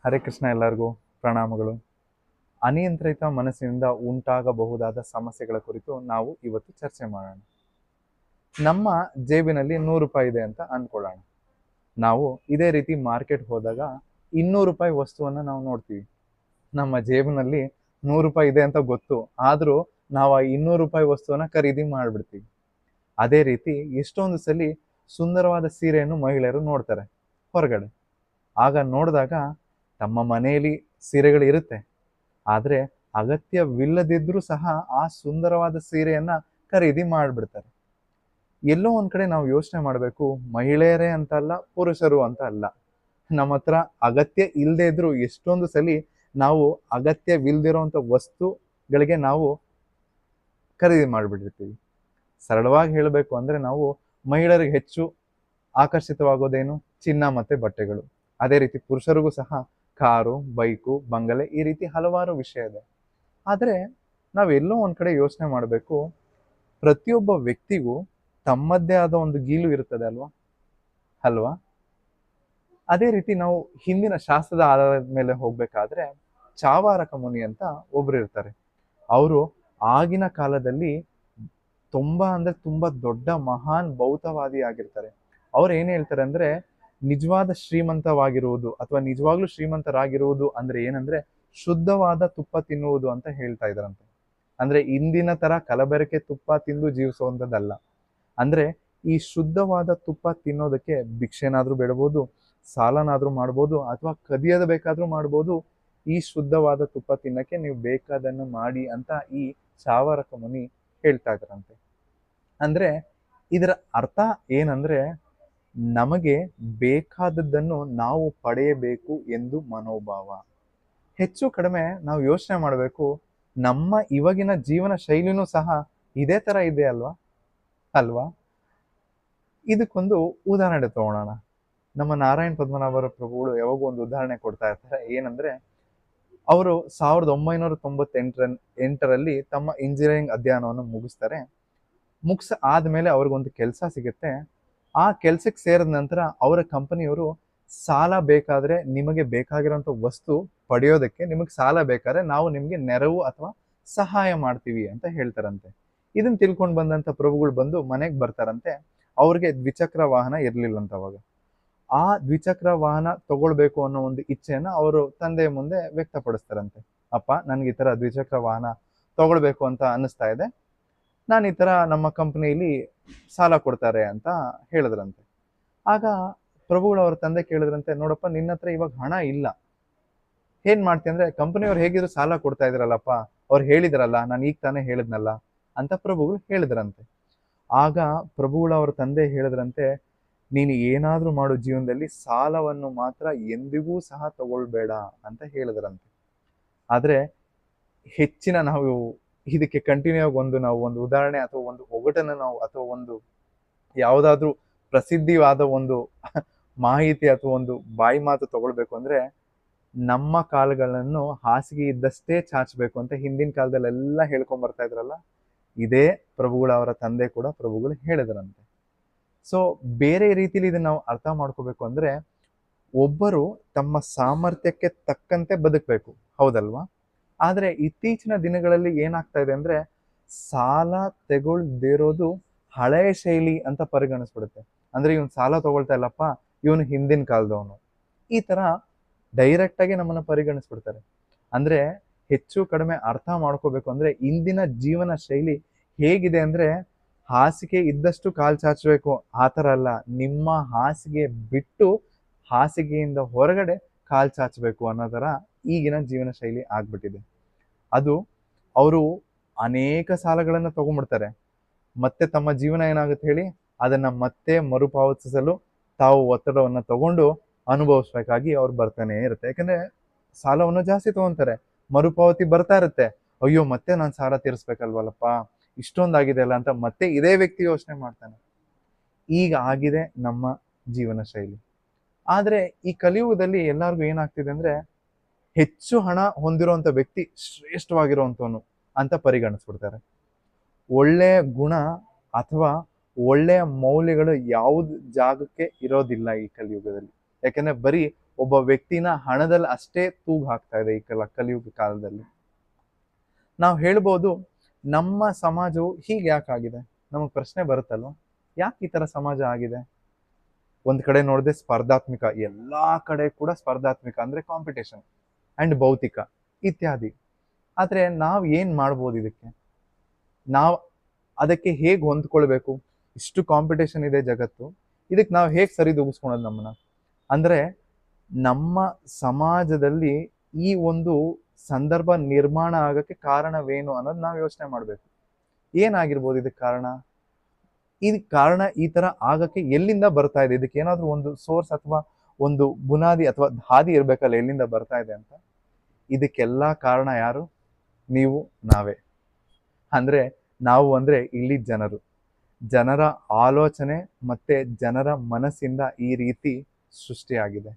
ಹರೇ ಕೃಷ್ಣ. ಎಲ್ಲರಿಗೂ ಪ್ರಣಾಮಗಳು. ಅನಿಯಂತ್ರಿತ ಮನಸ್ಸಿನಿಂದ ಉಂಟಾಗಬಹುದಾದ ಸಮಸ್ಯೆಗಳ ಕುರಿತು ನಾವು ಇವತ್ತು ಚರ್ಚೆ ಮಾಡೋಣ. ನಮ್ಮ ಜೇಬಿನಲ್ಲಿ 100 ರೂಪಾಯಿ ಇದೆ ಅಂತ ಅನ್ಕೊಳ್ಳೋಣ. ನಾವು ಇದೇ ರೀತಿ ಮಾರ್ಕೆಟ್ ಹೋದಾಗ 200 ರೂಪಾಯಿ ವಸ್ತುವನ್ನ ನಾವು ನೋಡ್ತೀವಿ. ನಮ್ಮ ಜೇಬಿನಲ್ಲಿ 100 ರೂಪಾಯಿ ಇದೆ ಅಂತ ಗೊತ್ತು, ಆದ್ರೂ ನಾವು ಆ 200 ರೂಪಾಯಿ ವಸ್ತುವನ್ನ ಖರೀದಿ ಮಾಡ್ಬಿಡ್ತೀವಿ. ಅದೇ ರೀತಿ ಎಷ್ಟೊಂದು ಸಲ ಸುಂದರವಾದ ಸೀರೆಯನ್ನು ಮಹಿಳೆಯರು ನೋಡ್ತಾರೆ ಹೊರಗಡೆ. ಆಗ ನೋಡಿದಾಗ ತಮ್ಮ ಮನೆಯಲ್ಲಿ ಸೀರೆಗಳು ಇರುತ್ತೆ, ಆದರೆ ಅಗತ್ಯವಿಲ್ಲದಿದ್ರೂ ಸಹ ಆ ಸುಂದರವಾದ ಸೀರೆಯನ್ನ ಖರೀದಿ ಮಾಡಿಬಿಡ್ತಾರೆ. ಎಲ್ಲೋ ಒಂದ್ ಕಡೆ ನಾವು ಯೋಚನೆ ಮಾಡಬೇಕು, ಮಹಿಳೆಯರೇ ಅಂತ ಅಲ್ಲ, ಪುರುಷರು ಅಂತ ಅಲ್ಲ. ನಮ್ಮ ಹತ್ರ ಅಗತ್ಯ ಇಲ್ಲದೆ ಇದ್ರೂ ಎಷ್ಟೊಂದು ಸಲಿ ನಾವು ಅಗತ್ಯವಿಲ್ದಿರೋಂಥ ವಸ್ತುಗಳಿಗೆ ನಾವು ಖರೀದಿ ಮಾಡಿಬಿಟ್ಟಿರ್ತೀವಿ. ಸರಳವಾಗಿ ಹೇಳಬೇಕು ಅಂದ್ರೆ ನಾವು ಮಹಿಳೆಯರಿಗೆ ಹೆಚ್ಚು ಆಕರ್ಷಿತವಾಗೋದೇನು? ಚಿನ್ನ ಮತ್ತೆ ಬಟ್ಟೆಗಳು. ಅದೇ ರೀತಿ ಪುರುಷರಿಗೂ ಸಹ ಕಾರು, ಬೈಕು, ಬಂಗಲೆ, ಈ ರೀತಿ ಹಲವಾರು ವಿಷಯ ಇದೆ. ಆದರೆ ನಾವೆಲ್ಲೋ ಒಂದ್ ಕಡೆ ಯೋಚನೆ ಮಾಡಬೇಕು, ಪ್ರತಿಯೊಬ್ಬ ವ್ಯಕ್ತಿಗೂ ತಮ್ಮದೇ ಆದ ಒಂದು ಗೀಲು ಇರುತ್ತದೆ ಅಲ್ವಾ? ಅದೇ ರೀತಿ ನಾವು ಹಿಂದಿನ ಶಾಸ್ತ್ರದ ಆಧಾರದ ಮೇಲೆ ಹೋಗ್ಬೇಕಾದ್ರೆ ಚಾವಾರಕ ಮುನಿ ಅಂತ ಒಬ್ರು ಇರ್ತಾರೆ. ಅವರು ಆಗಿನ ಕಾಲದಲ್ಲಿ ತುಂಬಾ ದೊಡ್ಡ ಮಹಾನ್ ಭೌತವಾದಿ ಆಗಿರ್ತಾರೆ. ಅವ್ರು ಏನ್ ಹೇಳ್ತಾರೆ ಅಂದ್ರೆ, ನಿಜವಾದ ಶ್ರೀಮಂತವಾಗಿರುವುದು ಅಥವಾ ನಿಜವಾಗ್ಲೂ ಶ್ರೀಮಂತರಾಗಿರುವುದು ಅಂದ್ರೆ ಏನಂದ್ರೆ ಶುದ್ಧವಾದ ತುಪ್ಪ ತಿನ್ನುವುದು ಅಂತ ಹೇಳ್ತಾ ಇದ್ರಂತೆ. ಅಂದ್ರೆ ಇಂದಿನ ತರ ಕಲಬೆರಕೆ ತುಪ್ಪ ತಿಂದು ಜೀವಿಸುವಂಥದ್ದಲ್ಲ. ಅಂದ್ರೆ ಈ ಶುದ್ಧವಾದ ತುಪ್ಪ ತಿನ್ನೋದಕ್ಕೆ ಭಿಕ್ಷೆನಾದ್ರೂ ಬೇಡಬಹುದು, ಸಾಲನಾದ್ರೂ ಮಾಡ್ಬೋದು, ಅಥವಾ ಕದಿಯದ ಬೇಕಾದ್ರೂ ಮಾಡ್ಬೋದು. ಈ ಶುದ್ಧವಾದ ತುಪ್ಪ ತಿನ್ನಕ್ಕೆ ನೀವು ಬೇಕಾದನ್ನು ಮಾಡಿ ಅಂತ ಈ ಚಾವರಕ ಮುನಿ ಹೇಳ್ತಾ ಇದ್ರಂತೆ. ಅಂದ್ರೆ ಇದರ ಅರ್ಥ ಏನಂದ್ರೆ, ನಮಗೆ ಬೇಕಾದದ್ದನ್ನು ನಾವು ಪಡೆಯಬೇಕು ಎಂದು ಮನೋಭಾವ. ಹೆಚ್ಚು ಕಡಿಮೆ ನಾವು ಯೋಚನೆ ಮಾಡಬೇಕು, ನಮ್ಮ ಇವಾಗಿನ ಜೀವನ ಶೈಲಿನೂ ಸಹ ಇದೇ ತರ ಇದೆ ಅಲ್ವಾ? ಇದಕ್ಕೊಂದು ಉದಾಹರಣೆ ತಗೊಳ್ಳೋಣ. ನಮ್ಮ ನಾರಾಯಣ್ ಪದ್ಮನಾಭರ ಪ್ರಭುಗಳು ಯಾವಾಗೂ ಒಂದು ಉದಾಹರಣೆ ಕೊಡ್ತಾ ಇರ್ತಾರೆ. ಏನಂದ್ರೆ, ಅವರು 1998ರಲ್ಲಿ ತಮ್ಮ ಇಂಜಿನಿಯರಿಂಗ್ ಅಧ್ಯಯನವನ್ನು ಮುಗಿಸ್ತಾರೆ. ಆದ್ಮೇಲೆ ಅವ್ರಿಗೊಂದು ಕೆಲಸ ಸಿಗುತ್ತೆ. ಆ ಕೆಲ್ಸಕ್ಕೆ ಸೇರಿದ ನಂತರ ಅವರ ಕಂಪನಿಯವರು ಸಾಲ ಬೇಕಾದ್ರೆ, ನಿಮಗೆ ಬೇಕಾಗಿರೋಂಥ ವಸ್ತು ಪಡೆಯೋದಕ್ಕೆ ನಿಮಗೆ ಸಾಲ ಬೇಕಾದ್ರೆ ನಾವು ನಿಮ್ಗೆ ನೆರವು ಅಥವಾ ಸಹಾಯ ಮಾಡ್ತೀವಿ ಅಂತ ಹೇಳ್ತಾರಂತೆ. ಇದನ್ನ ತಿಳ್ಕೊಂಡು ಬಂದಂತ ಪ್ರಭುಗಳು ಬಂದು ಮನೆಗೆ ಬರ್ತಾರಂತೆ. ಅವ್ರಿಗೆ ದ್ವಿಚಕ್ರ ವಾಹನ ಇರ್ಲಿಲ್ಲಂತ ಅವಾಗ. ಆ ದ್ವಿಚಕ್ರ ವಾಹನ ತಗೊಳ್ಬೇಕು ಅನ್ನೋ ಒಂದು ಇಚ್ಛೆಯನ್ನ ಅವರು ತಂದೆಯ ಮುಂದೆ ವ್ಯಕ್ತಪಡಿಸ್ತಾರಂತೆ. ಅಪ್ಪ, ನನ್ಗೆ ಈ ತರ ದ್ವಿಚಕ್ರ ವಾಹನ ತಗೊಳ್ಬೇಕು ಅಂತ ಅನ್ನಿಸ್ತಾ ಇದೆ, ನಾನು ಈ ತರ ನಮ್ಮ ಕಂಪನಿಯಲ್ಲಿ ಸಾಲ ಕೊಡ್ತಾರೆ ಅಂತ ಹೇಳಿದ್ರಂತೆ. ಆಗ ಪ್ರಭುಗಳು ಅವ್ರ ತಂದೆ ಕೇಳಿದ್ರಂತೆ, ನೋಡಪ್ಪ, ನಿನ್ನ ಹತ್ರ ಇವಾಗ ಹಣ ಇಲ್ಲ, ಏನ್ ಮಾಡ್ತೀನಿ ಅಂದ್ರೆ, ಕಂಪನಿಯವ್ರು ಹೇಗಿದ್ರು ಸಾಲ ಕೊಡ್ತಾ ಇದ್ರಲ್ಲಪ್ಪ, ಅವ್ರು ಹೇಳಿದ್ರಲ್ಲ, ನಾನು ಈಗ ತಾನೇ ಹೇಳಿದ್ನಲ್ಲ ಅಂತ ಪ್ರಭುಗಳು ಹೇಳಿದ್ರಂತೆ. ಆಗ ಪ್ರಭುಗಳು ಅವ್ರ ತಂದೆ ಹೇಳಿದ್ರಂತೆ, ನೀನು ಏನಾದ್ರೂ ಮಾಡು ಜೀವನದಲ್ಲಿ, ಸಾಲವನ್ನು ಮಾತ್ರ ಎಂದಿಗೂ ಸಹ ತಗೊಳ್ಬೇಡ ಅಂತ ಹೇಳಿದ್ರಂತೆ. ಆದ್ರೆ ಹೆಚ್ಚಿನ ನಾವು ಇದಕ್ಕೆ ಕಂಟಿನ್ಯೂ ಆಗಿ ನಾವು ಒಂದು ಉದಾಹರಣೆ ಅಥವಾ ಒಂದು ಒಗಟನ್ನು ನಾವು ಅಥವಾ ಒಂದು ಯಾವುದಾದ್ರೂ ಪ್ರಸಿದ್ಧಿವಾದ ಒಂದು ಮಾಹಿತಿ ಅಥವಾ ಒಂದು ಬಾಯಿ ಮಾತು ತಗೊಳ್ಬೇಕು ಅಂದ್ರೆ, ನಮ್ಮ ಕಾಲುಗಳನ್ನು ಹಾಸಿಗೆ ಇದ್ದಷ್ಟೇ ಚಾಚಬೇಕು ಅಂತ ಹಿಂದಿನ ಕಾಲದಲ್ಲೆಲ್ಲ ಹೇಳ್ಕೊಂಡ್ ಬರ್ತಾ ಇದ್ರಲ್ಲ, ಇದೇ ಪ್ರಭುಗಳು ಅವರ ತಂದೆ ಕೂಡ ಪ್ರಭುಗಳು ಹೇಳಿದ್ರಂತೆ. ಸೊ ಬೇರೆ ರೀತಿಲಿ ಇದನ್ನ ನಾವು ಅರ್ಥ ಮಾಡ್ಕೋಬೇಕು ಅಂದ್ರೆ, ಒಬ್ಬರು ತಮ್ಮ ಸಾಮರ್ಥ್ಯಕ್ಕೆ ತಕ್ಕಂತೆ ಬದುಕಬೇಕು, ಹೌದಲ್ವಾ? ಆದ್ರೆ ಇತ್ತೀಚಿನ ದಿನಗಳಲ್ಲಿ ಏನಾಗ್ತಾ ಇದೆ ಅಂದ್ರೆ, ಸಾಲ ತಗೊಳ್ದಿರೋದು ಹಳೆಯ ಶೈಲಿ ಅಂತ ಪರಿಗಣಿಸ್ಬಿಡುತ್ತೆ. ಅಂದ್ರೆ ಇವನು ಸಾಲ ತಗೊಳ್ತಾ ಇಲ್ಲಪ್ಪ, ಇವನು ಹಿಂದಿನ ಕಾಲದವನು, ಈ ತರ ಡೈರೆಕ್ಟ್ ಆಗಿ ನಮ್ಮನ್ನ ಪರಿಗಣಿಸ್ಬಿಡ್ತಾರೆ. ಅಂದ್ರೆ ಹೆಚ್ಚು ಕಡಿಮೆ ಅರ್ಥ ಮಾಡ್ಕೋಬೇಕು ಅಂದ್ರೆ, ಇಂದಿನ ಜೀವನ ಶೈಲಿ ಹೇಗಿದೆ ಅಂದ್ರೆ, ಹಾಸಿಗೆ ಇದ್ದಷ್ಟು ಕಾಲ್ ಚಾಚಬೇಕು ಆ ತರ ಅಲ್ಲ, ನಿಮ್ಮ ಹಾಸಿಗೆ ಬಿಟ್ಟು ಹಾಸಿಗೆಯಿಂದ ಹೊರಗಡೆ ಕಾಲ್ ಚಾಚಬೇಕು ಅನ್ನೋ ತರ ಈಗಿನ ಜೀವನ ಶೈಲಿ ಆಗ್ಬಿಟ್ಟಿದೆ. ಅದು ಅವರು ಅನೇಕ ಸಾಲಗಳನ್ನ ತಗೊಂಡ್ಬಿಡ್ತಾರೆ. ಮತ್ತೆ ತಮ್ಮ ಜೀವನ ಏನಾಗುತ್ತೆ ಹೇಳಿ, ಅದನ್ನ ಮತ್ತೆ ಮರುಪಾವತಿಸಲು ತಾವು ಒತ್ತಡವನ್ನ ತಗೊಂಡು ಅನುಭವಿಸ್ಬೇಕಾಗಿ ಅವ್ರು ಬರ್ತಾನೆ ಇರುತ್ತೆ. ಯಾಕಂದ್ರೆ ಸಾಲವನ್ನು ಜಾಸ್ತಿ ತಗೊಂತಾರೆ, ಮರುಪಾವತಿ ಬರ್ತಾ ಇರುತ್ತೆ. ಅಯ್ಯೋ, ಮತ್ತೆ ನಾನು ಸಾಲ ತೀರಿಸ್ಬೇಕಲ್ವಲ್ಲಪ್ಪ, ಇಷ್ಟೊಂದಾಗಿದೆ ಅಲ್ಲ ಅಂತ ಮತ್ತೆ ಇದೇ ವ್ಯಕ್ತಿ ಯೋಚನೆ ಮಾಡ್ತಾನೆ. ಈಗ ಆಗಿದೆ ನಮ್ಮ ಜೀವನ ಶೈಲಿ. ಆದ್ರೆ ಈ ಕಲಿಯುಗದಲ್ಲಿ ಎಲ್ಲರಿಗೂ ಏನಾಗ್ತಿದೆ ಅಂದ್ರೆ, ಹೆಚ್ಚು ಹಣ ಹೊಂದಿರುವಂತ ವ್ಯಕ್ತಿ ಶ್ರೇಷ್ಠವಾಗಿರುವಂತವನು ಅಂತ ಪರಿಗಣಿಸ್ಬಿಡ್ತಾರೆ. ಒಳ್ಳೆಯ ಗುಣ ಅಥವಾ ಒಳ್ಳೆಯ ಮೌಲ್ಯಗಳು ಯಾವ್ದು ಜಾಗಕ್ಕೆ ಇರೋದಿಲ್ಲ ಈ ಕಲಿಯುಗದಲ್ಲಿ. ಯಾಕಂದ್ರೆ ಬರೀ ಒಬ್ಬ ವ್ಯಕ್ತಿನ ಹಣದಲ್ಲಿ ಅಷ್ಟೇ ತೂಗು ಹಾಕ್ತಾ ಇದೆ ಈ ಕಲಿಯುಗ ಕಾಲದಲ್ಲಿ. ನಾವು ಹೇಳ್ಬೋದು, ನಮ್ಮ ಸಮಾಜವು ಹೀಗೆ ಯಾಕಾಗಿದೆ? ನಮಗೆ ಪ್ರಶ್ನೆ ಬರುತ್ತಲ್ವ, ಯಾಕೆ ಈ ತರ ಸಮಾಜ ಆಗಿದೆ? ಒಂದ್ ಕಡೆ ನೋಡಿದ್ರೆ ಸ್ಪರ್ಧಾತ್ಮಕ, ಎಲ್ಲಾ ಕಡೆ ಕೂಡ ಸ್ಪರ್ಧಾತ್ಮಕ ಅಂದ್ರೆ ಕಾಂಪಿಟೇಷನ್ ಅಂಡ್ ಭೌತಿಕ ಇತ್ಯಾದಿ. ಆದ್ರೆ ನಾವ್ ಏನ್ ಮಾಡ್ಬೋದು ಇದಕ್ಕೆ? ನಾವ್ ಅದಕ್ಕೆ ಹೇಗ್ ಹೊಂದ್ಕೊಳ್ಬೇಕು? ಇಷ್ಟು ಕಾಂಪಿಟೇಷನ್ ಇದೆ ಜಗತ್ತು, ಇದಕ್ಕೆ ನಾವು ಹೇಗ್ ಸರಿದೂಗಿಸ್ಕೊಳೋದು ನಮ್ಮನ್ನ? ಅಂದ್ರೆ ನಮ್ಮ ಸಮಾಜದಲ್ಲಿ ಈ ಒಂದು ಸಂದರ್ಭ ನಿರ್ಮಾಣ ಆಗಕ್ಕೆ ಕಾರಣವೇನು ಅನ್ನೋದು ನಾವು ಯೋಚನೆ ಮಾಡ್ಬೇಕು. ಏನಾಗಿರ್ಬೋದು ಇದಕ್ಕೆ ಕಾರಣ? ಇದಕ್ಕೆ ಕಾರಣ ಈ ತರ ಆಗಕ್ಕೆ ಎಲ್ಲಿಂದ ಬರ್ತಾ ಇದೆ? ಇದಕ್ಕೆ ಏನಾದ್ರೂ ಒಂದು ಸೋರ್ಸ್ ಅಥವಾ ಒಂದು ಬುನಾದಿ ಅಥವಾ ಹಾದಿ ಇರ್ಬೇಕಲ್ಲ, ಎಲ್ಲಿಂದ ಬರ್ತಾ ಇದೆ ಅಂತ. ಇದಕ್ಕೆಲ್ಲಾ ಕಾರಣ ಯಾರು? ನೀವು, ನಾವೇ. ಅಂದ್ರೆ ನಾವು ಅಂದ್ರೆ ಇಲ್ಲಿ ಜನರು, ಜನರ ಆಲೋಚನೆ ಮತ್ತೆ ಜನರ ಮನಸ್ಸಿಂದ ಈ ರೀತಿ ಸೃಷ್ಟಿಯಾಗಿದೆ.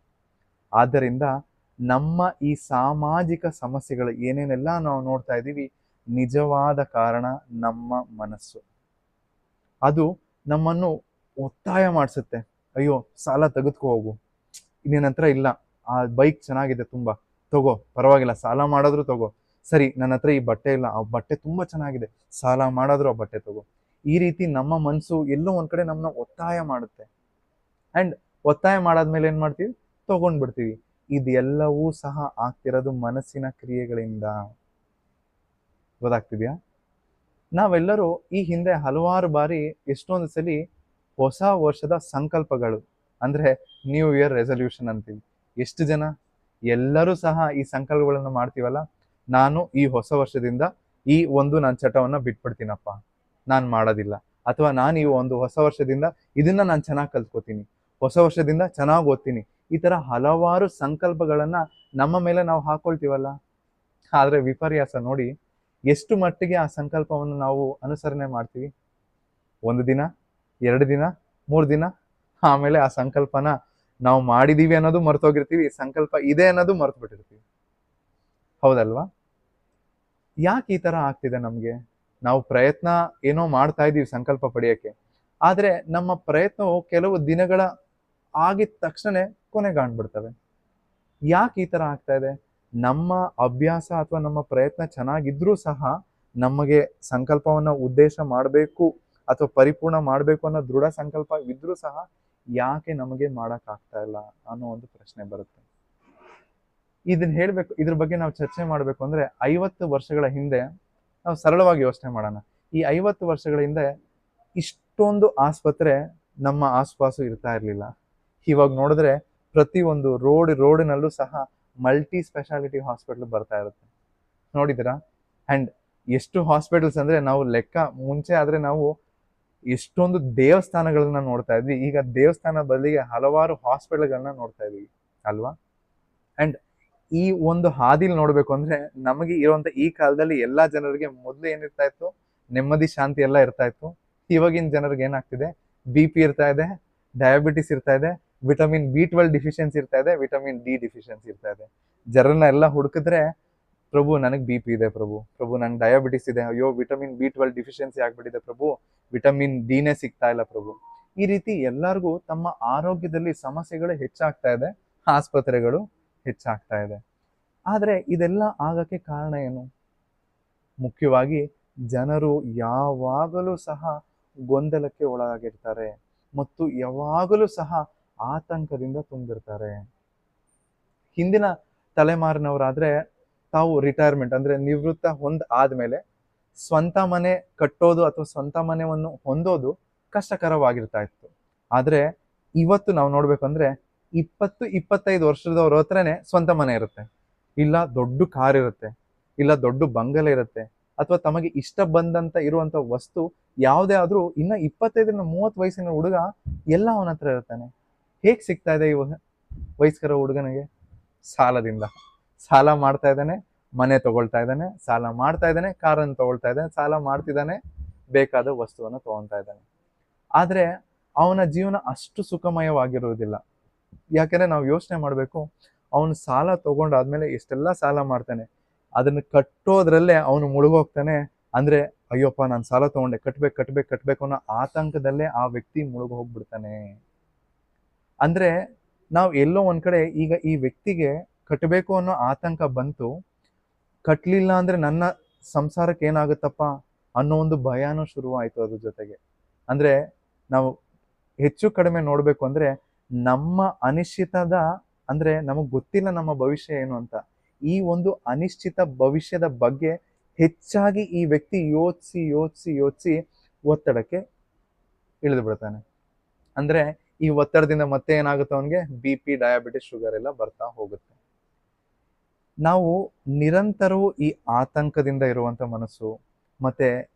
ಆದ್ದರಿಂದ ನಮ್ಮ ಈ ಸಾಮಾಜಿಕ ಸಮಸ್ಯೆಗಳು ಏನೇನೆಲ್ಲ ನಾವು ನೋಡ್ತಾ ಇದ್ದೀವಿ, ನಿಜವಾದ ಕಾರಣ ನಮ್ಮ ಮನಸ್ಸು. ಅದು ನಮ್ಮನ್ನು ಒತ್ತಾಯ ಮಾಡಿಸುತ್ತೆ. ಅಯ್ಯೋ, ಸಾಲ ತೆಗೆದುಕೋ ಹೋಗು, ನಿನ್ನ ಹತ್ರ ಇಲ್ಲ, ಆ ಬೈಕ್ ಚೆನ್ನಾಗಿದೆ ತುಂಬಾ, ತಗೋ, ಪರವಾಗಿಲ್ಲ, ಸಾಲ ಮಾಡಿದ್ರು ತಗೋ. ಸರಿ, ನನ್ನ ಹತ್ರ ಈ ಬಟ್ಟೆ ಇಲ್ಲ, ಆ ಬಟ್ಟೆ ತುಂಬಾ ಚೆನ್ನಾಗಿದೆ, ಸಾಲ ಮಾಡಿದ್ರು ಆ ಬಟ್ಟೆ ತಗೋ. ಈ ರೀತಿ ನಮ್ಮ ಮನಸ್ಸು ಎಲ್ಲೋ ಒಂದ್ ಕಡೆ ನಮ್ಮನ್ನ ಒತ್ತಾಯ ಮಾಡುತ್ತೆ. ಅಂಡ್ ಒತ್ತಾಯ ಮಾಡಾದ್ಮೇಲೆ ಏನ್ ಮಾಡ್ತೀವಿ? ತಗೊಂಡ್ಬಿಡ್ತೀವಿ. ಇದೆಲ್ಲವೂ ಸಹ ಆಗ್ತಿರೋದು ಮನಸ್ಸಿನ ಕ್ರಿಯೆಗಳಿಂದ. ಗೊತ್ತಾಗ್ತಿದ್ಯಾ? ನಾವೆಲ್ಲರೂ ಈ ಹಿಂದೆ ಹಲವಾರು ಬಾರಿ ಎಷ್ಟೊಂದು ಸಲಿ ಹೊಸ ವರ್ಷದ ಸಂಕಲ್ಪಗಳು ಅಂದ್ರೆ ನ್ಯೂ ಇಯರ್ ರೆಸಲ್ಯೂಷನ್ ಅಂತೀವಿ. ಎಷ್ಟು ಜನ? ಎಲ್ಲರೂ ಸಹ ಈ ಸಂಕಲ್ಪಗಳನ್ನು ಮಾಡ್ತೀವಲ್ಲ. ನಾನು ಈ ಹೊಸ ವರ್ಷದಿಂದ ಈ ಒಂದು ನನ್ನ ಚಟವನ್ನ ಬಿಟ್ಬಿಡ್ತೀನಪ್ಪ, ನಾನು ಮಾಡೋದಿಲ್ಲ. ಅಥವಾ ನಾನು ಈ ಒಂದು ಹೊಸ ವರ್ಷದಿಂದ ಇದನ್ನ ನಾನು ಚೆನ್ನಾಗಿ ಕಲ್ತ್ಕೋತೀನಿ, ಹೊಸ ವರ್ಷದಿಂದ ಚೆನ್ನಾಗಿ ಓದ್ತೀನಿ. ಈ ತರ ಹಲವಾರು ಸಂಕಲ್ಪಗಳನ್ನ ನಮ್ಮ ಮೇಲೆ ನಾವು ಹಾಕೊಳ್ತೀವಲ್ಲ. ಆದ್ರೆ ವಿಪರ್ಯಾಸ ನೋಡಿ, ಎಷ್ಟು ಮಟ್ಟಿಗೆ ಆ ಸಂಕಲ್ಪವನ್ನು ನಾವು ಅನುಸರಣೆ ಮಾಡ್ತೀವಿ? ಒಂದು ದಿನ, 2 ದಿನ, 3 ದಿನ, ಆಮೇಲೆ ಆ ಸಂಕಲ್ಪನ ನಾವು ಮಾಡಿದೀವಿ ಅನ್ನೋದು ಮರ್ತೋಗಿರ್ತೀವಿ, ಸಂಕಲ್ಪ ಇದೆ ಅನ್ನೋದು ಮರ್ತು ಬಿಟ್ಟಿರ್ತೀವಿ. ಹೌದಲ್ವಾ? ಯಾಕೆ ಈ ತರ ಆಗ್ತಿದೆ ನಮ್ಗೆ? ನಾವು ಪ್ರಯತ್ನ ಏನೋ ಮಾಡ್ತಾ ಇದೀವಿ ಸಂಕಲ್ಪ ಪಡೆಯಕ್ಕೆ, ಆದ್ರೆ ನಮ್ಮ ಪ್ರಯತ್ನವು ಕೆಲವು ದಿನಗಳ ಆಗಿದ ತಕ್ಷಣ ಕೊನೆಗಾಣ್ಬಿಡ್ತವೆ. ಯಾಕೆ ಈ ತರ ಆಗ್ತಾ ಇದೆ? ನಮ್ಮ ಅಭ್ಯಾಸ ಅಥವಾ ನಮ್ಮ ಪ್ರಯತ್ನ ಚೆನ್ನಾಗಿದ್ರೂ ಸಹ, ನಮಗೆ ಸಂಕಲ್ಪವನ್ನ ಉದ್ದೇಶ ಮಾಡಬೇಕು ಅಥವಾ ಪರಿಪೂರ್ಣ ಮಾಡಬೇಕು ಅನ್ನೋ ದೃಢ ಸಂಕಲ್ಪ ಇದ್ರೂ ಸಹ ಯಾಕೆ ನಮಗೆ ಮಾಡಕ್ ಆಗ್ತಾ ಇಲ್ಲ ಅನ್ನೋ ಒಂದು ಪ್ರಶ್ನೆ ಬರುತ್ತೆ. ಇದನ್ನ ಹೇಳ್ಬೇಕು, ಇದ್ರ ಬಗ್ಗೆ ನಾವು ಚರ್ಚೆ ಮಾಡ್ಬೇಕು ಅಂದ್ರೆ 50 ವರ್ಷಗಳ ಹಿಂದೆ ನಾವು ಸರಳವಾಗಿ ಯೋಚನೆ ಮಾಡೋಣ. ಈ 50 ವರ್ಷಗಳ ಹಿಂದೆ ಇಷ್ಟೊಂದು ಆಸ್ಪತ್ರೆ ನಮ್ಮ ಆಸುಪಾಸು ಇರ್ತಾ ಇರ್ಲಿಲ್ಲ. ಇವಾಗ ನೋಡಿದ್ರೆ ಪ್ರತಿ ಒಂದು ರೋಡಿನಲ್ಲೂ ಸಹ ಮಲ್ಟಿ ಸ್ಪೆಷಾಲಿಟಿ ಹಾಸ್ಪಿಟಲ್ ಬರ್ತಾ ಇರುತ್ತೆ. ನೋಡಿದಿರಾ? ಅಂಡ್ ಎಷ್ಟು ಹಾಸ್ಪಿಟಲ್ಸ್ ಅಂದ್ರೆ ನಾವು ಲೆಕ್ಕ, ಮುಂಚೆ ಆದ್ರೆ ನಾವು ಎಷ್ಟೊಂದು ದೇವಸ್ಥಾನಗಳನ್ನ ನೋಡ್ತಾ ಇದ್ವಿ, ಈಗ ದೇವಸ್ಥಾನ ಬದಲಿಗೆ ಹಲವಾರು ಹಾಸ್ಪಿಟಲ್ಗಳನ್ನ ನೋಡ್ತಾ ಇದೀವಿ ಅಲ್ವಾ? ಅಂಡ್ ಈ ಒಂದು ಹಾದಿಲ್ ನೋಡ್ಬೇಕು ಅಂದ್ರೆ ನಮಗೆ ಇರುವಂತ ಈ ಕಾಲದಲ್ಲಿ ಎಲ್ಲಾ ಜನರಿಗೆ ಮೊದ್ಲು ಏನಿರ್ತಾ ಇತ್ತು? ನೆಮ್ಮದಿ, ಶಾಂತಿ ಎಲ್ಲ ಇರ್ತಾ ಇತ್ತು. ಇವಾಗಿನ ಜನರಿಗೆ ಏನಾಗ್ತಿದೆ? BP ಇರ್ತಾ ಇದೆ, ಡಯಾಬಿಟಿಸ್ ಇರ್ತಾ ಇದೆ, ವಿಟಮಿನ್ B12 ಡಿಫಿಷಿಯನ್ಸಿ ಇರ್ತಾ ಇದೆ, ವಿಟಮಿನ್ D ಡಿಫಿಷಿಯನ್ಸಿ ಇರ್ತಾ ಇದೆ. ಜನರನ್ನ ಎಲ್ಲ ಹುಡುಕಿದ್ರೆ, ಪ್ರಭು ನನಗೆ BP ಇದೆ, ಪ್ರಭು ನಂಗೆ ಡಯಾಬಿಟಿಸ್ ಇದೆ, ಅಯ್ಯೋ ವಿಟಮಿನ್ B12 ಡಿಫಿಷಿಯನ್ಸಿ ಆಗ್ಬಿಟ್ಟಿದೆ ಪ್ರಭು, ವಿಟಮಿನ್ ಡಿನೇ ಸಿಗ್ತಾ ಇಲ್ಲ ಪ್ರಭು. ಈ ರೀತಿ ಎಲ್ಲರಿಗೂ ತಮ್ಮ ಆರೋಗ್ಯದಲ್ಲಿ ಸಮಸ್ಯೆಗಳು ಹೆಚ್ಚಾಗ್ತಾ ಇದೆ, ಆಸ್ಪತ್ರೆಗಳು ಹೆಚ್ಚಾಗ್ತಾ ಇದೆ. ಆದ್ರೆ ಇದೆಲ್ಲ ಆಗಕ್ಕೆ ಕಾರಣ ಏನು? ಮುಖ್ಯವಾಗಿ ಜನರು ಯಾವಾಗಲೂ ಸಹ ಗೊಂದಲಕ್ಕೆ ಒಳಗಾಗಿರ್ತಾರೆ ಮತ್ತು ಯಾವಾಗಲೂ ಸಹ ಆತಂಕದಿಂದ ತುಂಬಿರ್ತಾರೆ. ಹಿಂದಿನ ತಲೆಮಾರಿನವರಾದ್ರೆ ತಾವು ರಿಟೈರ್ಮೆಂಟ್ ಅಂದ್ರೆ ನಿವೃತ್ತ ಆದ್ಮೇಲೆ ಸ್ವಂತ ಮನೆ ಕಟ್ಟೋದು ಅಥವಾ ಸ್ವಂತ ಮನೆಯನ್ನು ಹೊಂದೋದು ಕಷ್ಟಕರವಾಗಿರ್ತಾ ಇತ್ತು. ಆದ್ರೆ ಇವತ್ತು ನಾವು ನೋಡ್ಬೇಕಂದ್ರೆ 20-25 ವರ್ಷದವ್ರ ಹತ್ರನೇ ಸ್ವಂತ ಮನೆ ಇರುತ್ತೆ, ಇಲ್ಲ ದೊಡ್ಡ ಕಾರ್ ಇರುತ್ತೆ, ಇಲ್ಲ ದೊಡ್ಡ ಬಂಗಲೆ ಇರುತ್ತೆ, ಅಥವಾ ತಮಗೆ ಇಷ್ಟ ಬಂದಂತ ಇರುವಂತ ವಸ್ತು ಯಾವುದೇ ಆದ್ರೂ ಇನ್ನ 25-30 ವಯಸ್ಸಿನ ಹುಡುಗ ಎಲ್ಲ ಅವನ ಹತ್ರ ಇರ್ತಾನೆ. ಹೇಗ್ ಸಿಗ್ತಾ ಇದೆ ಈ ವಯಸ್ಕರ ಹುಡುಗನಿಗೆ? ಸಾಲದಿಂದ. ಸಾಲ ಮಾಡ್ತಾ ಇದ್ದಾನೆ, ಮನೆ ತಗೊಳ್ತಾ ಇದ್ದಾನೆ, ಸಾಲ ಮಾಡ್ತಾ ಇದ್ದಾನೆ, ಕಾರನ್ನು ತಗೊಳ್ತಾ ಇದ್ದಾನೆ, ಸಾಲ ಮಾಡ್ತಿದ್ದಾನೆ, ಬೇಕಾದ ವಸ್ತುವನ್ನು ತಗೊಳ್ತಾ ಇದ್ದಾನೆ. ಆದ್ರೆ ಅವನ ಜೀವನ ಅಷ್ಟು ಸುಖಮಯವಾಗಿರುವುದಿಲ್ಲ. ಯಾಕಂದ್ರೆ ನಾವು ಯೋಚನೆ ಮಾಡ್ಬೇಕು, ಅವನು ಸಾಲ ತಗೊಂಡಾದ್ಮೇಲೆ ಎಷ್ಟೆಲ್ಲ ಸಾಲ ಮಾಡ್ತಾನೆ, ಅದನ್ನ ಕಟ್ಟೋದ್ರಲ್ಲೇ ಅವನು ಮುಳುಗೋಗ್ತಾನೆ. ಅಂದ್ರೆ ಅಯ್ಯಪ್ಪ, ನಾನು ಸಾಲ ತಗೊಂಡೆ, ಕಟ್ಬೇಕು ಅನ್ನೋ ಆತಂಕದಲ್ಲೇ ಆ ವ್ಯಕ್ತಿ ಮುಳುಗು ಹೋಗ್ಬಿಡ್ತಾನೆ. ಅಂದ್ರೆ ನಾವು ಎಲ್ಲೋ ಒಂದ್ ಕಡೆ ಈಗ ಈ ವ್ಯಕ್ತಿಗೆ ಕಟ್ಟಬೇಕು ಅನ್ನೋ ಆತಂಕ ಬಂತು, ಕಟ್ಲಿಲ್ಲ ಅಂದ್ರೆ ನನ್ನ ಸಂಸಾರಕ್ಕೆ ಏನಾಗುತ್ತಪ್ಪ ಅನ್ನೋ ಒಂದು ಭಯಾನೂ ಶುರುವಾಯ್ತು ಅದ್ರ ಜೊತೆಗೆ. ಅಂದ್ರೆ ನಾವು ಹೆಚ್ಚು ಕಡಿಮೆ ನೋಡ್ಬೇಕು ಅಂದ್ರೆ ನಮ್ಮ ಅನಿಶ್ಚಿತದ, ಅಂದ್ರೆ ನಮಗ್ ಗೊತ್ತಿಲ್ಲ ನಮ್ಮ ಭವಿಷ್ಯ ಏನು ಅಂತ, ಈ ಒಂದು ಅನಿಶ್ಚಿತ ಭವಿಷ್ಯದ ಬಗ್ಗೆ ಹೆಚ್ಚಾಗಿ ಈ ವ್ಯಕ್ತಿ ಯೋಚಿಸಿ ಯೋಚಿಸಿ ಯೋಚಿಸಿ ಒತ್ತಡಕ್ಕೆ ಇಳಿದು ಬಿಡ್ತಾನೆ. ಅಂದ್ರೆ ಈ ಒತ್ತಡದಿಂದ ಮತ್ತೆ ಏನಾಗುತ್ತೆ, ಅವನಿಗೆ BP, ಡಯಾಬಿಟಿಸ್, ಶುಗರ್ ಎಲ್ಲ ಬರ್ತಾ ಹೋಗುತ್ತೆ. ನಾವು ನಿರಂತರವೂ ಈ ಆತಂಕದಿಂದ ಇರುವಂತ ಮನಸ್ಸು, ಮತ್ತೆ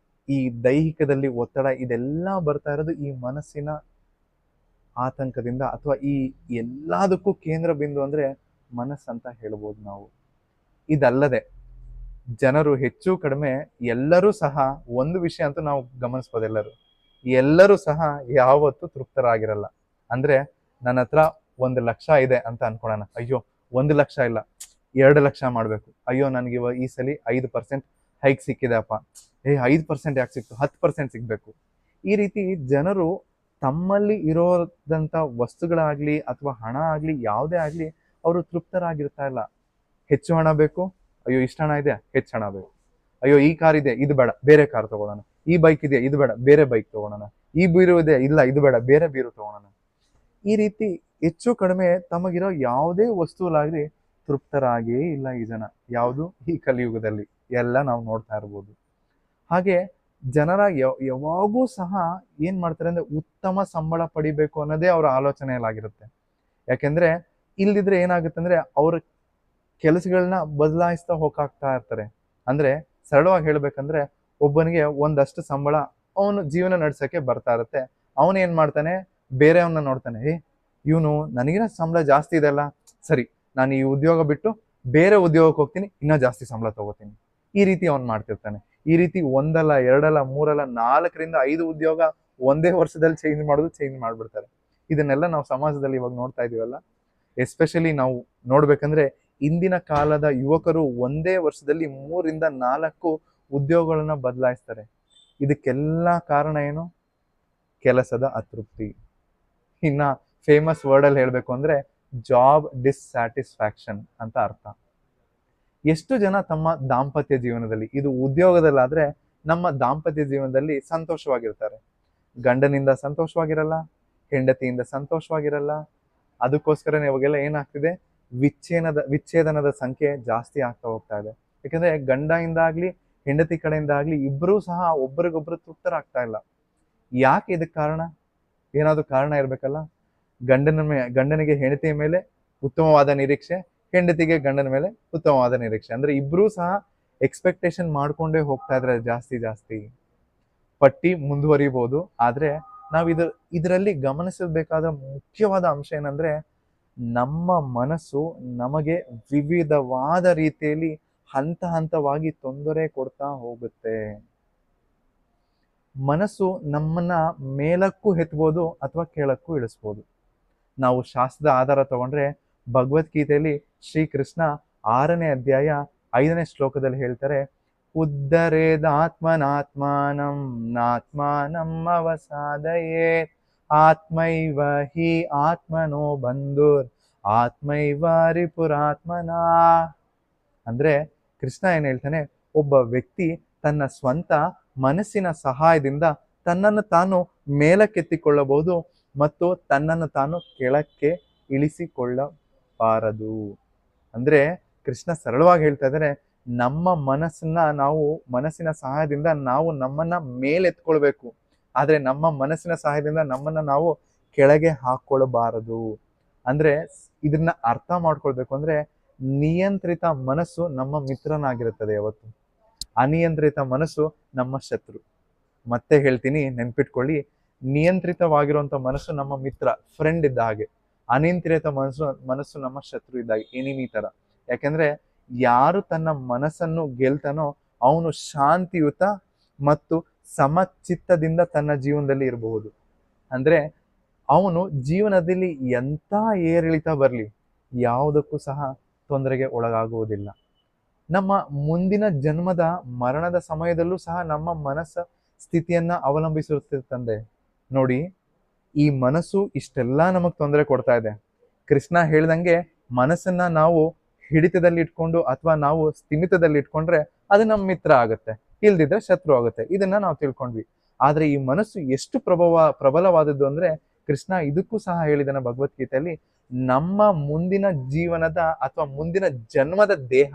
ಈ ದೈಹಿಕದಲ್ಲಿ ಒತ್ತಡ, ಇದೆಲ್ಲ ಬರ್ತಾ ಇರೋದು ಈ ಮನಸ್ಸಿನ ಆತಂಕದಿಂದ, ಅಥವಾ ಈ ಎಲ್ಲದಕ್ಕೂ ಕೇಂದ್ರ ಬಿಂದು ಅಂದ್ರೆ ಮನಸ್ಸಂತ ಹೇಳ್ಬೋದು ನಾವು. ಇದಲ್ಲದೆ ಜನರು ಹೆಚ್ಚು ಕಡಿಮೆ ಎಲ್ಲರೂ ಸಹ ಒಂದು ವಿಷಯ ಅಂತೂ ನಾವು ಗಮನಿಸ್ಬೋದು, ಎಲ್ಲರೂ ಸಹ ಯಾವತ್ತೂ ತೃಪ್ತರಾಗಿರಲ್ಲ. ಅಂದ್ರೆ ನನ್ನ ಹತ್ರ 1 ಲಕ್ಷ ಇದೆ ಅಂತ ಅನ್ಕೊಳ್ಳೋಣ, ಅಯ್ಯೋ 1 ಲಕ್ಷ ಇಲ್ಲ 2 ಲಕ್ಷ ಮಾಡ್ಬೇಕು, ಅಯ್ಯೋ ನನ್ಗೆ ಈ ಸಲ 5% ಹೈಕ್ ಸಿಕ್ಕಿದೆ ಅಪ್ಪ, 5% ಯಾಕೆ ಸಿಕ್ತು, 10% ಸಿಗ್ಬೇಕು. ಈ ರೀತಿ ಜನರು ತಮ್ಮಲ್ಲಿ ಇರೋದಂತ ವಸ್ತುಗಳಾಗ್ಲಿ ಅಥವಾ ಹಣ ಆಗ್ಲಿ ಯಾವುದೇ ಆಗ್ಲಿ ಅವರು ತೃಪ್ತರಾಗಿರ್ತಾ ಇಲ್ಲ. ಹೆಚ್ಚು ಹಣ ಬೇಕು, ಅಯ್ಯೋ ಇಷ್ಟ ಹಣ ಇದೆ ಹೆಚ್ಚು ಹಣ ಬೇಕು, ಅಯ್ಯೋ ಈ ಕಾರ್ ಇದೆ ಇದು ಬೇಡ ಬೇರೆ ಕಾರ್ ತಗೊಳ್ಳೋಣ, ಈ ಬೈಕ್ ಇದೆ ಇದು ಬೇಡ ಬೇರೆ ಬೈಕ್ ತಗೊಳ್ಳೋಣ, ಈ ಬೀರು ಇದೆ ಇಲ್ಲ ಇದು ಬೇಡ ಬೇರೆ ಬೀರು ತಗೊಳ್ಳೋಣ. ಈ ರೀತಿ ಹೆಚ್ಚು ಕಡಿಮೆ ತಮಗಿರೋ ಯಾವುದೇ ವಸ್ತುಗಳಾಗ್ಲಿ ತೃಪ್ತರಾಗೇ ಇಲ್ಲ ಈ ಜನ, ಯಾವುದು ಈ ಕಲಿಯುಗದಲ್ಲಿ ಎಲ್ಲ ನಾವು ನೋಡ್ತಾ ಇರ್ಬೋದು. ಹಾಗೆ ಜನರ ಯಾವಾಗೂ ಸಹ ಏನ್ ಮಾಡ್ತಾರೆ ಅಂದ್ರೆ ಉತ್ತಮ ಸಂಬಳ ಪಡಿಬೇಕು ಅನ್ನೋದೇ ಅವರ ಆಲೋಚನೆಯಲ್ಲಾಗಿರುತ್ತೆ. ಯಾಕೆಂದ್ರೆ ಇಲ್ದಿದ್ರೆ ಏನಾಗುತ್ತೆ ಅಂದ್ರೆ ಅವ್ರ ಕೆಲಸಗಳನ್ನ ಬದಲಾಯಿಸ್ತಾ ಹೋಗ್ತಾ ಇರ್ತಾರೆ. ಅಂದ್ರೆ ಸರಳವಾಗಿ ಹೇಳ್ಬೇಕಂದ್ರೆ ಒಬ್ಬನಿಗೆ ಒಂದಷ್ಟು ಸಂಬಳ ಅವನು ಜೀವನ ನಡ್ಸಕ್ಕೆ ಬರ್ತಾ ಇರುತ್ತೆ, ಅವನು ಏನ್ ಮಾಡ್ತಾನೆ ಬೇರೆಯವನ್ನ ನೋಡ್ತಾನೆ, ಇವನು ನನಗಿನ ಸಂಬಳ ಜಾಸ್ತಿ ಇದೆಲ್ಲ, ಸರಿ ನಾನು ಈ ಉದ್ಯೋಗ ಬಿಟ್ಟು ಬೇರೆ ಉದ್ಯೋಗಕ್ಕೆ ಹೋಗ್ತೀನಿ, ಇನ್ನೂ ಜಾಸ್ತಿ ಸಂಬಳ ತಗೋತೀನಿ. ಈ ರೀತಿ ಅವನು ಮಾಡ್ತಿರ್ತಾನೆ. ಈ ರೀತಿ 1 ಅಲ್ಲ 2 ಅಲ್ಲ 3 ಅಲ್ಲ 4ರಿಂದ 5 ಉದ್ಯೋಗ ಒಂದೇ ವರ್ಷದಲ್ಲಿ ಚೇಂಜ್ ಮಾಡ್ಬಿಡ್ತಾರೆ. ಇದನ್ನೆಲ್ಲ ನಾವು ಸಮಾಜದಲ್ಲಿ ಇವಾಗ ನೋಡ್ತಾ ಇದೀವಲ್ಲ. ಎಸ್ಪೆಷಲಿ ನಾವು ನೋಡ್ಬೇಕಂದ್ರೆ ಇಂದಿನ ಕಾಲದ ಯುವಕರು ಒಂದೇ ವರ್ಷದಲ್ಲಿ 3ರಿಂದ 4 ಉದ್ಯೋಗಗಳನ್ನ ಬದಲಾಯಿಸ್ತಾರೆ. ಇದಕ್ಕೆಲ್ಲ ಕಾರಣ ಏನು? ಕೆಲಸದ ಅತೃಪ್ತಿ. ಇನ್ನ ಫೇಮಸ್ ವರ್ಡ್ ಅಲ್ಲಿ ಹೇಳ್ಬೇಕು ಅಂದ್ರೆ ಜಾಬ್ ಡಿಸ್ಸ್ಯಾಟಿಸ್ಫ್ಯಾಕ್ಷನ್ ಅಂತ ಅರ್ಥ. ಎಷ್ಟು ಜನ ತಮ್ಮ ದಾಂಪತ್ಯ ಜೀವನದಲ್ಲಿ, ಇದು ಉದ್ಯೋಗದಲ್ಲಾದ್ರೆ ನಮ್ಮ ದಾಂಪತ್ಯ ಜೀವನದಲ್ಲಿ ಸಂತೋಷವಾಗಿರ್ತಾರೆ, ಗಂಡನಿಂದ ಸಂತೋಷವಾಗಿರಲ್ಲ, ಹೆಂಡತಿಯಿಂದ ಸಂತೋಷವಾಗಿರಲ್ಲ. ಅದಕ್ಕೋಸ್ಕರನೇ ಇವಾಗೆಲ್ಲ ಏನಾಗ್ತಿದೆ, ವಿಚ್ಛೇದನದ ಸಂಖ್ಯೆ ಜಾಸ್ತಿ ಆಗ್ತಾ ಹೋಗ್ತಾ ಇದೆ. ಯಾಕಂದ್ರೆ ಗಂಡದಿಂದ ಆಗ್ಲಿ ಹೆಂಡತಿ ಕಡೆಯಿಂದ ಆಗ್ಲಿ ಇಬ್ಬರೂ ಸಹ ಒಬ್ಬರಿಗೊಬ್ರು ತೃಪ್ತರಾಗ್ತಾ ಇಲ್ಲ. ಯಾಕೆ ಇದಕ್ಕೆ ಕಾರಣ? ಏನಾದ್ರು ಕಾರಣ ಇರ್ಬೇಕಲ್ಲ. ಗಂಡನಿಗೆ ಹೆಂಡತಿಯ ಮೇಲೆ ಉತ್ತಮವಾದ ನಿರೀಕ್ಷೆ, ಹೆಂಡತಿಗೆ ಗಂಡನ ಮೇಲೆ ಉತ್ತಮವಾದ ನಿರೀಕ್ಷೆ. ಅಂದ್ರೆ ಇಬ್ರು ಸಹ ಎಕ್ಸ್ಪೆಕ್ಟೇಷನ್ ಮಾಡ್ಕೊಂಡೇ ಹೋಗ್ತಾ ಇದ್ರೆ ಜಾಸ್ತಿ ಪಟ್ಟಿ ಮುಂದುವರಿಬಹುದು. ಆದ್ರೆ ನಾವು ಇದರಲ್ಲಿ ಗಮನಿಸಬೇಕಾದ ಮುಖ್ಯವಾದ ಅಂಶ ಏನಂದ್ರೆ, ನಮ್ಮ ಮನಸ್ಸು ನಮಗೆ ವಿವಿಧವಾದ ರೀತಿಯಲ್ಲಿ ಹಂತವಾಗಿ ತೊಂದರೆ ಕೊಡ್ತಾ ಹೋಗುತ್ತೆ. ಮನಸ್ಸು ನಮ್ಮನ್ನ ಮೇಲಕ್ಕೂ ಎತ್ಬೋದು ಅಥವಾ ಕೆಳಕ್ಕೂ ಇಳಿಸ್ಬೋದು. ನಾವು ಶಾಸ್ತ್ರದ ಆಧಾರ ತಗೊಂಡ್ರೆ ಭಗವದ್ಗೀತೆಯಲ್ಲಿ ಶ್ರೀಕೃಷ್ಣ 6ನೇ ಅಧ್ಯಾಯ 5ನೇ ಶ್ಲೋಕದಲ್ಲಿ ಹೇಳ್ತಾರೆ, ಉದ್ಧರೇದಾತ್ಮನಾತ್ಮಾನಂ ನಾತ್ಮಾನಂ ಅವಸಾದಯೇ ಆತ್ಮೈವ ಹಿ ಆತ್ಮನೋ ಬಂಧುರ್ ಆತ್ಮೈವ ರಿಪುರಾತ್ಮನಾ. ಅಂದ್ರೆ ಕೃಷ್ಣ ಏನ್ ಹೇಳ್ತಾನೆ, ಒಬ್ಬ ವ್ಯಕ್ತಿ ತನ್ನ ಸ್ವಂತ ಮನಸ್ಸಿನ ಸಹಾಯದಿಂದ ತನ್ನನ್ನು ತಾನು ಮೇಲಕ್ಕೆತ್ತಿಕೊಳ್ಳಬಹುದು ಮತ್ತು ತನ್ನನ್ನು ತಾನು ಕೆಳಕ್ಕೆ ಇಳಿಸಿಕೊಳ್ಳಬಾರದು. ಅಂದ್ರೆ ಕೃಷ್ಣ ಸರಳವಾಗಿ ಹೇಳ್ತಾ ಇದ್ದಾರೆ, ನಮ್ಮ ಮನಸ್ಸಿನ ಸಹಾಯದಿಂದ ನಾವು ನಮ್ಮನ್ನ ಮೇಲೆತ್ಕೊಳ್ಬೇಕು, ಆದ್ರೆ ನಮ್ಮ ಮನಸ್ಸಿನ ಸಹಾಯದಿಂದ ನಮ್ಮನ್ನ ನಾವು ಕೆಳಗೆ ಹಾಕೊಳ್ಳಬಾರದು. ಅಂದ್ರೆ ಇದನ್ನ ಅರ್ಥ ಮಾಡ್ಕೊಳ್ಬೇಕು ಅಂದ್ರೆ, ನಿಯಂತ್ರಿತ ಮನಸ್ಸು ನಮ್ಮ ಮಿತ್ರನಾಗಿರುತ್ತದೆ ಯಾವತ್ತು, ಅನಿಯಂತ್ರಿತ ಮನಸ್ಸು ನಮ್ಮ ಶತ್ರು. ಮತ್ತೆ ಹೇಳ್ತೀನಿ, ನೆನ್ಪಿಟ್ಕೊಳ್ಳಿ, ನಿಯಂತ್ರಿತವಾಗಿರುವಂತ ಮನಸ್ಸು ನಮ್ಮ ಮಿತ್ರ, ಫ್ರೆಂಡ್ ಇದ್ದ ಹಾಗೆ. ಅನಿಯಂತ್ರಿತ ಮನಸ್ಸು ನಮ್ಮ ಶತ್ರು ಇದ್ದ ಹಾಗೆ, ಎನಿಮಿ ತರ. ಯಾಕೆಂದ್ರೆ ಯಾರು ತನ್ನ ಮನಸ್ಸನ್ನು ಗೆಲ್ತಾನೋ ಅವನು ಶಾಂತಿಯುತ ಮತ್ತು ಸಮಚಿತ್ತದಿಂದ ತನ್ನ ಜೀವನದಲ್ಲಿ ಇರಬಹುದು. ಅಂದ್ರೆ ಅವನು ಜೀವನದಲ್ಲಿ ಎಂತ ಏರಿಳಿತ ಬರ್ಲಿ ಯಾವುದಕ್ಕೂ ಸಹ ತೊಂದರೆಗೆ ಒಳಗಾಗುವುದಿಲ್ಲ. ನಮ್ಮ ಮುಂದಿನ ಜನ್ಮದ ಮರಣದ ಸಮಯದಲ್ಲೂ ಸಹ ನಮ್ಮ ಮನಸ್ಸ ಸ್ಥಿತಿಯನ್ನ ಅವಲಂಬಿಸಿರುತ್ತೆ ತಂದೆ. ನೋಡಿ, ಈ ಮನಸ್ಸು ಇಷ್ಟೆಲ್ಲ ನಮಗ್ ತೊಂದರೆ ಕೊಡ್ತಾ ಇದೆ, ಕೃಷ್ಣ ಹೇಳ್ದಂಗೆ ಮನಸ್ಸನ್ನ ನಾವು ಹಿಡಿತದಲ್ಲಿ ಇಟ್ಕೊಂಡು ಅಥವಾ ನಾವು ಸ್ಥಿಮಿತದಲ್ಲಿ ಇಟ್ಕೊಂಡ್ರೆ ಅದು ನಮ್ಮ ಮಿತ್ರ ಆಗುತ್ತೆ, ಇಲ್ದಿದ್ರೆ ಶತ್ರು ಆಗುತ್ತೆ. ಇದನ್ನ ನಾವು ತಿಳ್ಕೊಂಡ್ವಿ. ಆದ್ರೆ ಈ ಮನಸ್ಸು ಎಷ್ಟು ಪ್ರಬಲವಾದದ್ದು ಅಂದ್ರೆ ಕೃಷ್ಣ ಇದಕ್ಕೂ ಸಹ ಹೇಳಿದಾನೆ ಭಗವದ್ಗೀತೆಯಲ್ಲಿ, ನಮ್ಮ ಮುಂದಿನ ಜೀವನದ ಅಥವಾ ಮುಂದಿನ ಜನ್ಮದ ದೇಹ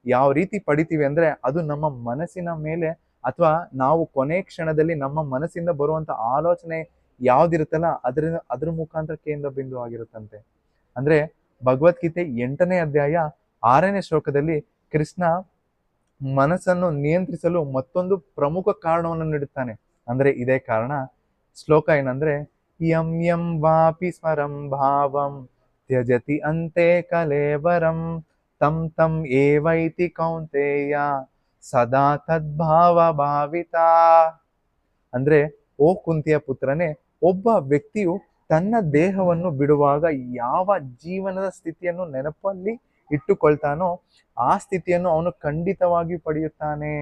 ಯಾವ ರೀತಿ ಪಡಿತೀವಿ ಅಂದ್ರೆ ಅದು ನಮ್ಮ ಮನಸ್ಸಿನ ಮೇಲೆ, ಅಥವಾ ನಾವು ಕೊನೆ ಕ್ಷಣದಲ್ಲಿ ನಮ್ಮ ಮನಸ್ಸಿಂದ ಬರುವಂತ ಆಲೋಚನೆ ಯಾವ್ದಿರುತ್ತಲ್ಲ ಅದ್ರ ಮುಖಾಂತರ ಕೇಂದ್ರ ಬಿಂದು ಆಗಿರುತ್ತಂತೆ. ಅಂದ್ರೆ ಭಗವದ್ಗೀತೆ 8ನೇ ಅಧ್ಯಾಯ 6ನೇ ಶ್ಲೋಕದಲ್ಲಿ ಕೃಷ್ಣ ಮನಸ್ಸನ್ನು ನಿಯಂತ್ರಿಸಲು ಮತ್ತೊಂದು ಪ್ರಮುಖ ಕಾರಣವನ್ನು ನೀಡುತ್ತಾನೆ. ಅಂದ್ರೆ ಇದೇ ಕಾರಣ. ಶ್ಲೋಕ ಏನಂದ್ರೆ, ಯಂ ಯಂ ವಾಪಿ ಸ್ಮರಂ ಭಾವಂ ತ್ಯಜತಿ ಅಂತೆ ಕಲೇವರಂ ತಂ ತಂ ಏವೈತಿ ಕೌಂತೆಯ ಸದಾ ತದ್ಭಾವ ಭಾವಿತಾ. ಅಂದ್ರೆ ಓ ಕುಂತಿಯ ಪುತ್ರನೇ, ಒಬ್ಬ ವ್ಯಕ್ತಿಯು ತನ್ನ ದೇಹವನ್ನು ಬಿಡುವಾಗ ಯಾವ ಜೀವನದ ಸ್ಥಿತಿಯನ್ನು ನೆನಪಲ್ಲಿ ಇಟ್ಟುಕೊಳ್ತಾನೋ ಆ ಸ್ಥಿತಿಯನ್ನು ಅವನು ಖಂಡಿತವಾಗಿ ಪಡೆಯುತ್ತಾನೆ.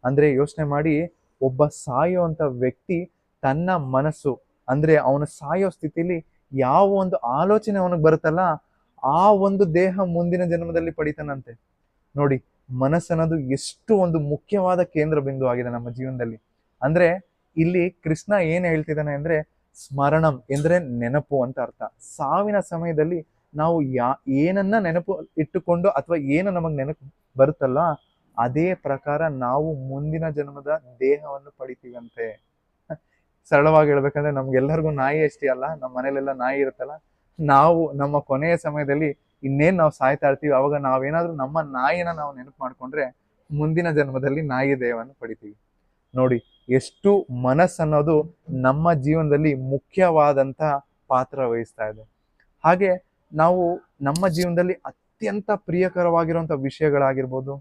ಅಂದ್ರೆ ಯೋಚನೆ ಮಾಡಿ, ಒಬ್ಬ ಸಾಯುವಂತ ವ್ಯಕ್ತಿ ತನ್ನ ಮನಸ್ಸು ಅಂದ್ರೆ ಅವನು ಸಾಯೋ ಸ್ಥಿತಿಲಿ ಯಾವ ಒಂದು ಆಲೋಚನೆ ಅವನಿಗೆ ಬರುತ್ತಲ್ಲ ಆ ಒಂದು ದೇಹ ಮುಂದಿನ ಜನ್ಮದಲ್ಲಿ ಪಡಿತಾನಂತೆ. ನೋಡಿ, ಮನಸ್ಸನ್ನೋದು ಎಷ್ಟು ಒಂದು ಮುಖ್ಯವಾದ ಕೇಂದ್ರ ಬಿಂದು ಆಗಿದೆ ನಮ್ಮ ಜೀವನದಲ್ಲಿ. ಅಂದ್ರೆ ಇಲ್ಲಿ ಕೃಷ್ಣ ಏನ್ ಹೇಳ್ತಿದ್ದಾನೆ ಅಂದ್ರೆ, ಸ್ಮರಣಂ ಎಂದ್ರೆ ನೆನಪು ಅಂತ ಅರ್ಥ. ಸಾವಿನ ಸಮಯದಲ್ಲಿ ನಾವು ಏನನ್ನ ನೆನಪು ಇಟ್ಟುಕೊಂಡು ಅಥವಾ ಏನು ನಮಗ್ ನೆನಪು ಬರುತ್ತಲ್ಲ ಅದೇ ಪ್ರಕಾರ ನಾವು ಮುಂದಿನ ಜನ್ಮದ ದೇಹವನ್ನು ಪಡಿತೀವಂತೆ. ಸರಳವಾಗಿ ಹೇಳ್ಬೇಕಂದ್ರೆ ನಮ್ಗೆಲ್ಲರಿಗೂ ನಾಯಿ ಅಷ್ಟೇ ಅಲ್ಲ, ನಮ್ಮ ಮನೇಲೆಲ್ಲ ನಾಯಿ ಇರುತ್ತಲ್ಲ, ನಾವು ನಮ್ಮ ಕೊನೆಯ ಸಮಯದಲ್ಲಿ ಇನ್ನೇನ್ ನಾವು ಸಾಯ್ತಾ ಇರ್ತೀವಿ, ಅವಾಗ ನಾವೇನಾದ್ರೂ ನಮ್ಮ ನಾಯಿನ ನಾವು ನೆನಪು ಮಾಡ್ಕೊಂಡ್ರೆ ಮುಂದಿನ ಜನ್ಮದಲ್ಲಿ ನಾಯಿ ದೇಹವನ್ನು ಪಡಿತೀವಿ. ನೋಡಿ, ಎಷ್ಟು ಮನಸ್ಸನ್ನೋದು ನಮ್ಮ ಜೀವನದಲ್ಲಿ ಮುಖ್ಯವಾದಂತ ಪಾತ್ರ ವಹಿಸ್ತಾ ಇದೆ. ಹಾಗೆ ನಾವು ನಮ್ಮ ಜೀವನದಲ್ಲಿ ಅತ್ಯಂತ ಪ್ರಿಯಕರವಾಗಿರುವಂತ ವಿಷಯಗಳಾಗಿರ್ಬೋದು,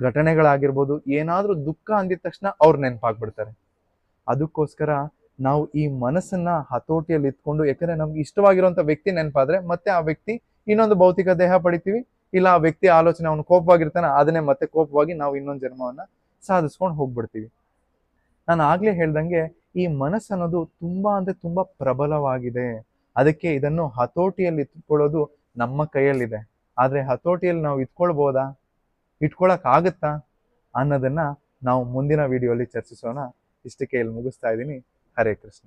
ಘಟನೆಗಳಾಗಿರ್ಬೋದು, ಏನಾದ್ರೂ ದುಃಖ ಅಂದಿದ ತಕ್ಷಣ ಅವ್ರು ನೆನಪಾಗ್ಬಿಡ್ತಾರೆ. ಅದಕ್ಕೋಸ್ಕರ ನಾವು ಈ ಮನಸ್ಸನ್ನ ಹತೋಟಿಯಲ್ಲಿ ಇಟ್ಕೊಂಡು, ಯಾಕಂದ್ರೆ ನಮ್ಗೆ ಇಷ್ಟವಾಗಿರುವಂತ ವ್ಯಕ್ತಿ ನೆನಪಾದ್ರೆ ಮತ್ತೆ ಆ ವ್ಯಕ್ತಿ ಇನ್ನೊಂದು ಭೌತಿಕ ದೇಹ ಪಡಿತೀವಿ, ಇಲ್ಲ ಆ ವ್ಯಕ್ತಿ ಆಲೋಚನೆ ಅವನು ಕೋಪವಾಗಿರ್ತಾನೆ ಅದನ್ನೇ ಮತ್ತೆ ಕೋಪವಾಗಿ ನಾವು ಇನ್ನೊಂದು ಜನ್ಮವನ್ನ ಸಾಧಿಸ್ಕೊಂಡು ಹೋಗ್ಬಿಡ್ತೀವಿ. ನಾನು ಆಗ್ಲೇ ಹೇಳ್ದಂಗೆ ಈ ಮನಸ್ಸನ್ನೋದು ತುಂಬಾ ಅಂದ್ರೆ ತುಂಬಾ ಪ್ರಬಲವಾಗಿದೆ. ಅದಕ್ಕೆ ಇದನ್ನು ಹತೋಟಿಯಲ್ಲಿ ಇಟ್ಕೊಳ್ಳೋದು ನಮ್ಮ ಕೈಯಲ್ಲಿದೆ. ಆದ್ರೆ ಹತೋಟಿಯಲ್ಲಿ ನಾವು ಇಟ್ಕೊಳ್ಬೋದಾ, ಇಟ್ಕೊಳಕ್ ಆಗುತ್ತಾ ಅನ್ನೋದನ್ನ ನಾವು ಮುಂದಿನ ವಿಡಿಯೋಲಿ ಚರ್ಚಿಸೋಣ. ಇಷ್ಟಕ್ಕೆ ಇಲ್ಲಿ ಮುಗಿಸ್ತಾ ಇದ್ದೀನಿ. ಹರೇ ಕೃಷ್ಣ.